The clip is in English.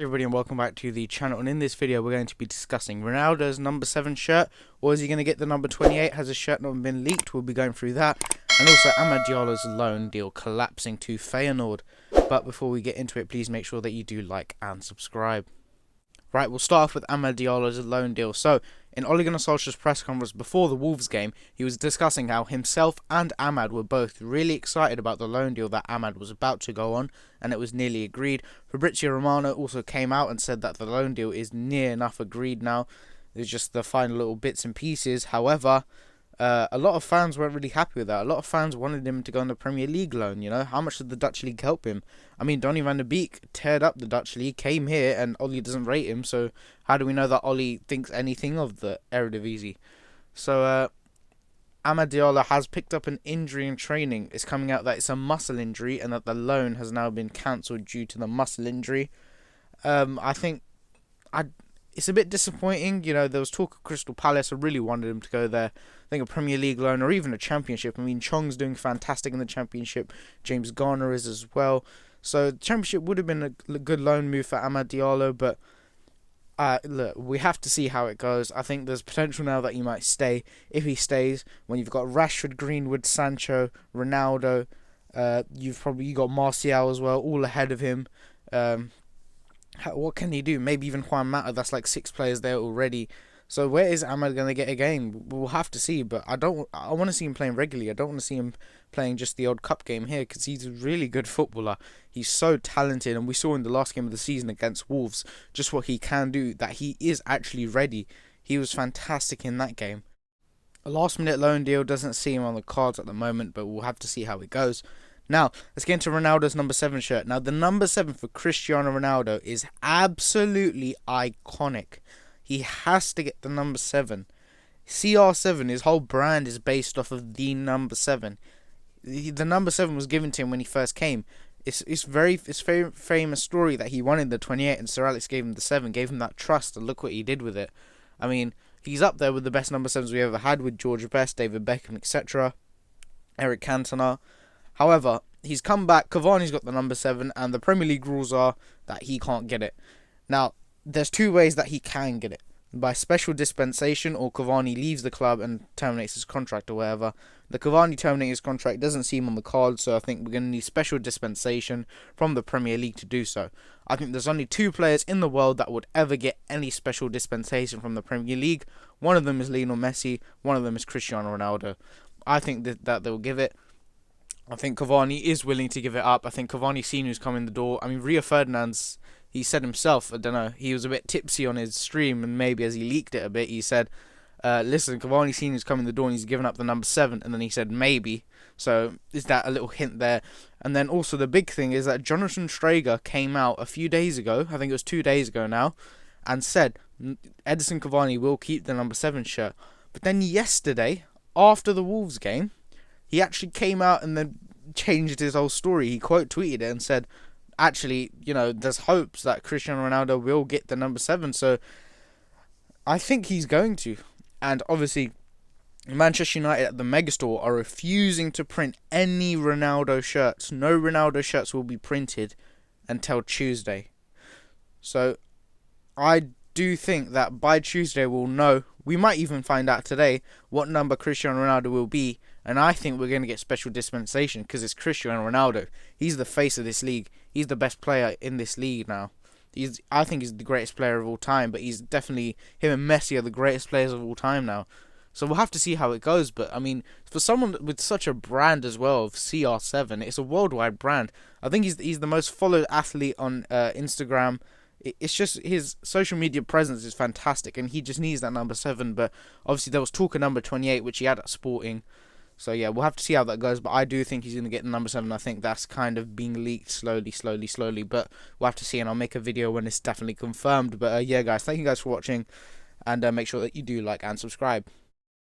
Hey everybody, and welcome back to the channel. And in this video we're going to be discussing Ronaldo's number 7 shirt, or is he going to get the number 28? Has his shirt not been leaked? We'll be going through that, and also Ahmed Diallo's loan deal collapsing to Feyenoord. But before we get into it, please make sure that you do like and subscribe. Right, we'll start off with Ahmed Diallo's loan deal. So, in Ole Gunnar Solskjaer's press conference before the Wolves game, he was discussing how himself and Ahmed were both really excited about the loan deal that Ahmed was about to go on, and it was nearly agreed. Fabrizio Romano also came out and said that the loan deal is near enough agreed now. There's just the final little bits and pieces. However, a lot of fans weren't really happy with that. A lot of fans wanted him to go on the Premier League loan, you know. How much did the Dutch League help him? I mean, Donny van de Beek teared up the Dutch League, came here, and Ole doesn't rate him, so how do we know that Ole thinks anything of the Eredivisie? So, Ahmed Diallo has picked up an injury in training. It's coming out that it's a muscle injury and that the loan has now been cancelled due to the muscle injury. I think it's a bit disappointing. You know, there was talk of Crystal Palace. I really wanted him to go there. I think a Premier League loan or even a Championship. I mean, Chong's doing fantastic in the Championship. James Garner is as well. So, the Championship would have been a good loan move for Ahmed Diallo, but look, we have to see how it goes. I think there's potential now that he might stay. If he stays, when you've got Rashford, Greenwood, Sancho, Ronaldo, you've got Martial as well, all ahead of him. What can he do? Maybe even Juan Mata. That's like 6 players there already. So where is Ahmed going to get a game? We'll have to see. But I want to see him playing regularly. I don't want to see him playing just the odd cup game here, because he's a really good footballer. He's so talented, and we saw in the last game of the season against Wolves just what he can do, that he is actually ready. He was fantastic in that game. A last-minute loan deal doesn't seem on the cards at the moment, but we'll have to see how it goes. Now, let's get into Ronaldo's number 7 shirt. Now, the number 7 for Cristiano Ronaldo is absolutely iconic. He has to get the number 7. CR7, his whole brand is based off of the number 7. The number 7 was given to him when he first came. It's very famous story that he wanted the 28 and Sir Alex gave him the 7, gave him that trust, and look what he did with it. I mean, he's up there with the best number 7s we ever had, with George Best, David Beckham, etc. Eric Cantona. However, he's come back. Cavani's got the number 7, and the Premier League rules are that he can't get it. Now, there's 2 ways that he can get it: by special dispensation, or Cavani leaves the club and terminates his contract or whatever. The Cavani terminating his contract doesn't seem on the cards, so I think we're going to need special dispensation from the Premier League to do so. I think there's only 2 players in the world that would ever get any special dispensation from the Premier League. One of them is Lionel Messi, one of them is Cristiano Ronaldo. I think that they'll give it. I think Cavani is willing to give it up. I think Cavani's seen who's come in the door. I mean, Rio Ferdinand's, he said himself, I don't know, he was a bit tipsy on his stream, and maybe as he leaked it a bit, he said, listen, Cavani's seen who's come in the door and he's given up the number 7, and then he said maybe. So, is that a little hint there? And then also the big thing is that Jonathan Strager came out a few days ago, I think it was 2 days ago now, and said Edison Cavani will keep the number 7 shirt. But then yesterday, after the Wolves game, he actually came out and then changed his whole story. He quote tweeted it and said, actually, you know, there's hopes that Cristiano Ronaldo will get the number 7. So I think he's going to. And obviously, Manchester United at the Megastore are refusing to print any Ronaldo shirts. No Ronaldo shirts will be printed until Tuesday. So I do think that by Tuesday we'll know. We might even find out today what number Cristiano Ronaldo will be, and I think we're going to get special dispensation because it's Cristiano Ronaldo. He's the face of this league. He's the best player in this league now. I think he's the greatest player of all time, but he's definitely, him and Messi are the greatest players of all time now. So we'll have to see how it goes, but I mean, for someone with such a brand as well of CR7, it's a worldwide brand. I think he's the most followed athlete on Instagram. It's just his social media presence is fantastic, and he just needs that number 7. But obviously there was talk of number 28, which he had at Sporting. So yeah, we'll have to see how that goes. But I do think he's going to get the number 7. I think that's kind of being leaked slowly. But we'll have to see, and I'll make a video when it's definitely confirmed. But yeah, guys, thank you guys for watching, and make sure that you do like and subscribe.